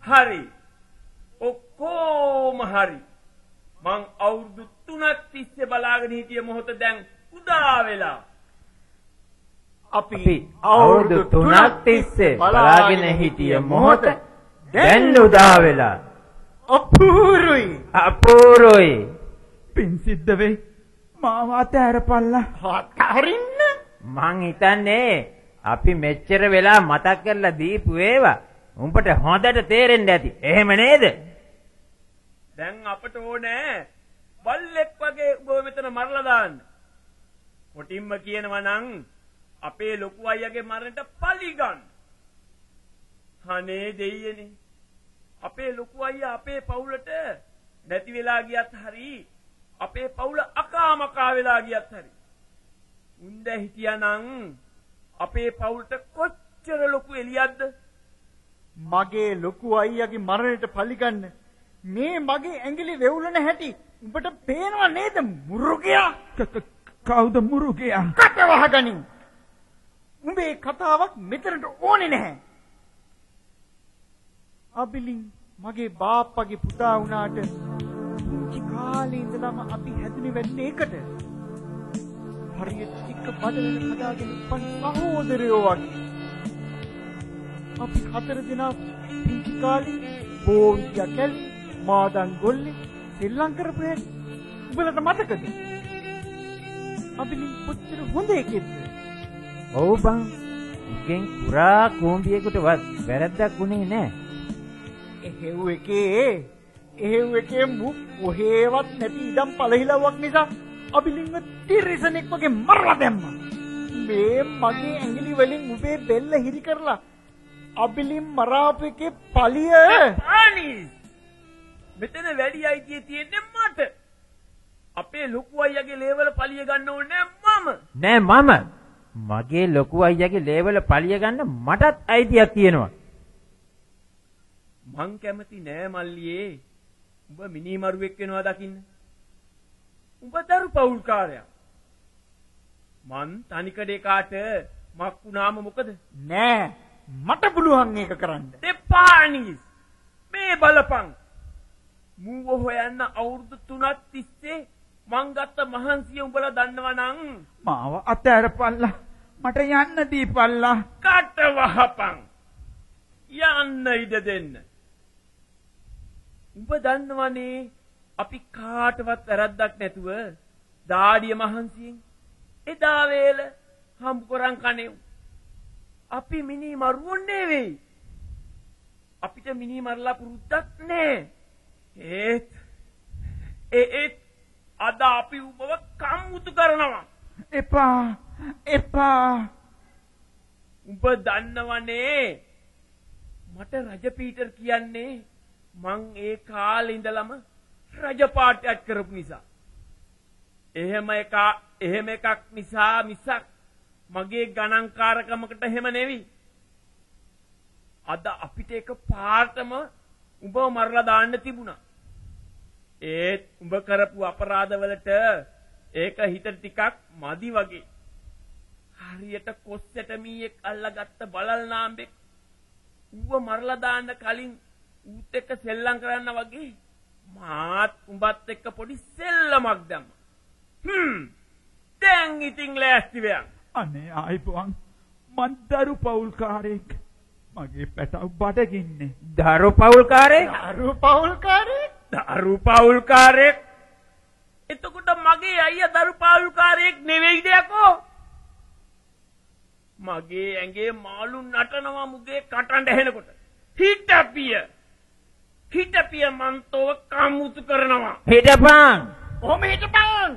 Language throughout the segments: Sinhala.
හරි. ඔක්කොම හරි. මං අවුරුදු 3ක් තිස්සේ බලාගෙන හිටිය මොහොත දැන් උදා වෙලා. අපි අවුරුදු 3ක් තිස්සේ බලාගෙන හිටිය මොහොත දැන් උදා වෙලා. අපූරුයි. පින් සිද්ධ වෙයි. මාව අතහැරපල්ලා. අතහරින්න? මං හිතන්නේ අපි මෙච්චර වෙලා මතක් කරලා දීපු ඒවා උඹට හොඳට තේරෙන්න ඇති. එහෙම නේද? දැන් අපට ඕනේ බල්ලෙක් වගේ උඹව මෙතන මරලා දාන්න. කොටින්ම කියනවා නම් අපේ ලොකු අයියාගේ මරණයට පලි ගන්න. අනේ දෙයියනේ. අපේ ලොකු අයියා අපේ පවුලට නැති වෙලා ගියත් හරි අපේ පවුල අකාමකා වෙලා ගියත් හරි උන්ද හිටියානම් අපේ පවුලට කොච්චර ලොකු එළියක්ද? මගේ ලොකු අයියාගේ මරණයට පලි ගන්න මේ මගේ ඇඟිලි වෙවුලන හැටි උඹට පේනව නේද මුරුගයා? කවුද මුරුගයා? කට වහගනින්. උඹේ කතාවක් මෙතනට ඕනේ නැහැ. අබිලින් මගේ බාප්පගේ පුතා වුණාට පුංචි කාලේ ඉඳලම අපි හැදුනේ වෙන්නේ එකට. හරියට එක බඩවැල හදාගෙන ඉපන් සහෝදරයෝ වගේ. අපි 4 දෙනා පුංචි කාලේ බෝවියා කැලි මාදන් ගොල්ලේ ශ්‍රී කරපු හැටි උඹලට මතකද? අබිලින් කොච්චර හොඳ එකෙක්ද? ඔව් බං. උගෙන් කුරා කෝඹියෙකුටවත් වැරද්දක් උනේ නැහැ. එහෙව් එකේ මුක් කොහේවත් නැති ඉඩම් පළහිලවක් නිසා අබිලින්ව තිරිසනෙක් වගේ මරලා දැම්මා. මේ මගේ ඇඟිලි වලින් උඹේ බෙල්ල හිරි කරලා අබිලින් මරාපු එකේ පලිය අනිස්. මෙතන වැඩි අයිතිය තියෙන්නේ මට. අපේ ලොකු අයියාගේ ලේවල පලිය ගන්න ඕනේ නෑ මම. මගේ ලොකු අයියාගේ ලේවල පලිය ගන්න මටත් අයිතියක් තියෙනවා. මං කැමති නෑ මල්ලියේ. උඹ මිනිමරුවෙක් වෙනවා දකින්න. උඹ දරු පවුල්කාරයා. මං තනිකඩේ කාට මක් වුණාම මොකද? නෑ මට පුළුවන් ඒක කරන්න. දෙපාණිස් මේ බලපං. මූව හොයන්න අවුරුදු 3ක් තිස්සේ මං ගත්ත මහන්සිය උඹලා දන්නවා නං. මාව අතහැරපල්ලා. මට යන්න දීපල්ලා. කට වහපං. යන්න ඉඩ දෙන්න. උඹ දන්නවනේ අපි කාටවත් වැරද්දක් නැතුව දාඩිය මහන්සියෙන් එදා වේල හම්බ කරන් කනේ. අපි මිනි මරුවෝ නෙවෙයි. අපිට මිනි මරලා පුරුද්දක් නෑ. ඒත් අද අපි උඹව කම්මුතු කරනවා. එපා. උඹ දන්නවනේ මට රජ පීටර් කියන්නේ මං ඒ කාලේ ඉඳලම රජ පාටයක් කරපු නිසා. එහෙම එකක් නිසා මිසක් මගේ ගණන්කාරකමකට එහෙම නෙවි. අද අපිට එක පාටම උඹව මරලා දාන්න තිබුණා. ඒත් උඹ කරපු අපරාධවලට ඒක හිතට ටිකක් මදි වගේ. හරියට කොස්සට මීයක් අල්ලගත්ත බලල් නාම්බෙක් ඌව මරලා දාන්න කලින් ඌත් එක්ක සෙල්ලම් කරන්න වගේ මාත් උඹත් එක්ක පොඩි සෙල්ලමක් දැම්මා. දැන් ඉතින් ලෑස්ති වෙයන්. අනේ ආයිබෝන් මන් දරු පවුල්කාරයෙක්. මගේ පැටව බඩගින්නේ. දරු පවුල්කාරයෙක්? දරු පවුල්කාරයෙක්? එතකොට මගේ අයියා දරු පවුල්කාරයෙක් නෙවෙයිද යකෝ? මගේ ඇඟේ මාළු නටනවා මුගේ කටඬ ඇහෙනකොට. හිටපිය මන්තව කම්මුතු කරනවා. හිටපන්. ඔහොම හිටපන්.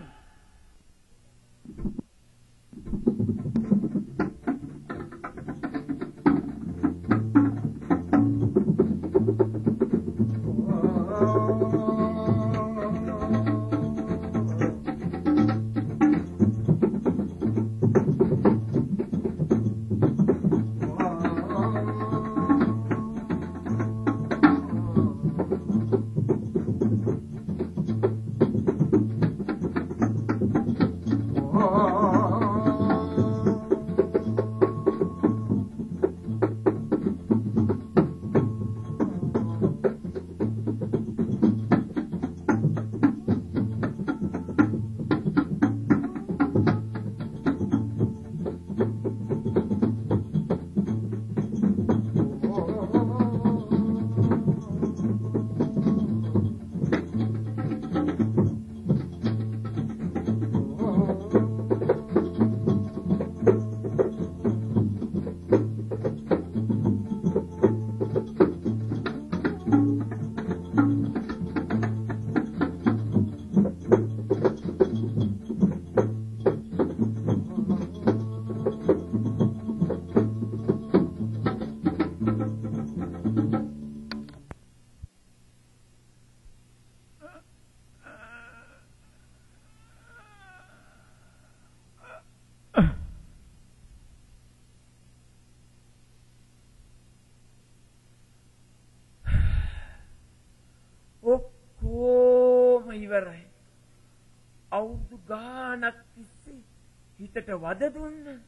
හිතට වද දුන්න.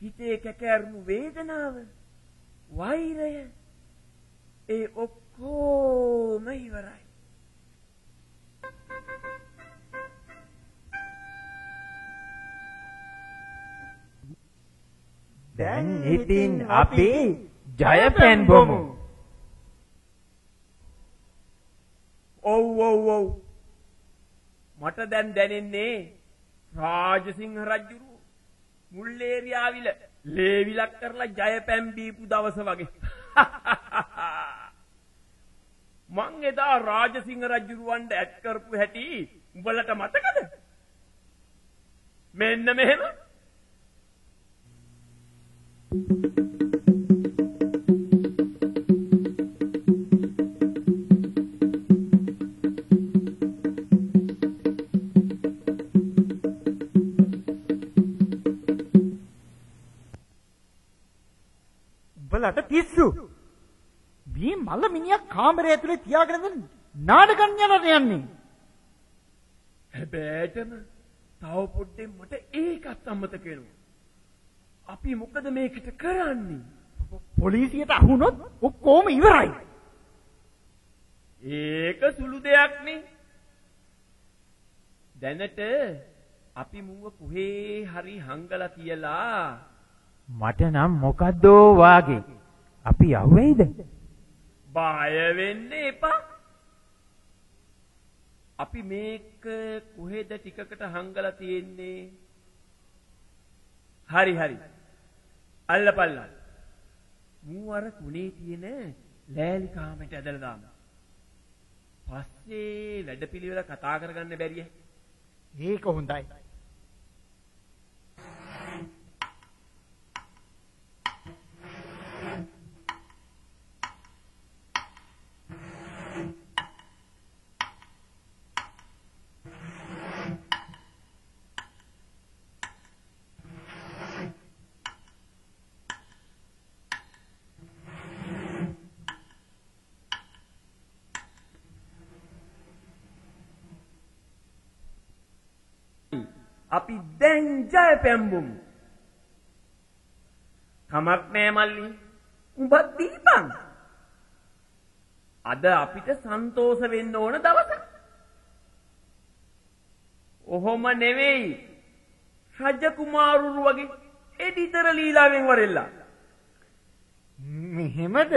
හිතේ කැකෑරුණු වේදනාව, වෛරය ඒ ඔක්කොම ඉවරයි. දැන් ඉතින් අපි ජය පෙන්වමු. ඔව්. මට දැන් දැනෙන්නේ රාජසිංහ රජුරු මුල්ලේරියාවිල ලේවිලක් කරලා ජය පැන් බීපු දවස වගේ. මං එදා රාජසිංහ රජුරුවන්ට ඇත් කරපු හැටි උඹලට මතකද? මෙන්න මෙහෙම. උඹලට පිස්සු. මේ මල මිනිහා කාමරය ඇතුලේ තියාගෙන නාටකම් යන්නේ. හැබැයිටම තව පොඩ්ඩෙන් මට ඒකත් අමතක වෙනවා. අපි මොකද මේකට කරන්නේ? පොලිසියට අහුනොත් ඔක්කොම ඉවරයි. ඒක සුළු දෙයක් නේ. දැනට අපි මුව කොහේ හරි හංගලා තියලා මට නම් මොකද්ද වාගේ. අපි යවෙයිද? බය වෙන්න එපා. අපි මේක කොහෙද ටිකකට හංගලා තියෙන්නේ? හරි. අල්ලපල්ලා. මූ අර කුණේ තියෙන ලෑලි කාමරයට ඇදලා දාමු. පස්සේ වැඩපිළිවෙල කතා කරගන්න බැරිය. ඒක හොඳයි. අපි දැන් ජය පෙම්බුමු. කමක් නෑ මල්ලි. උඹත් දීපන්. අද අපිට සන්තෝෂ වෙන්න ඕන දවසක්. ඔහොම නෙවෙයි. රජ කුමාරුරු වගේ එඩිතර ලීලාවෙන් වරෙල්ලා. මෙහෙමද?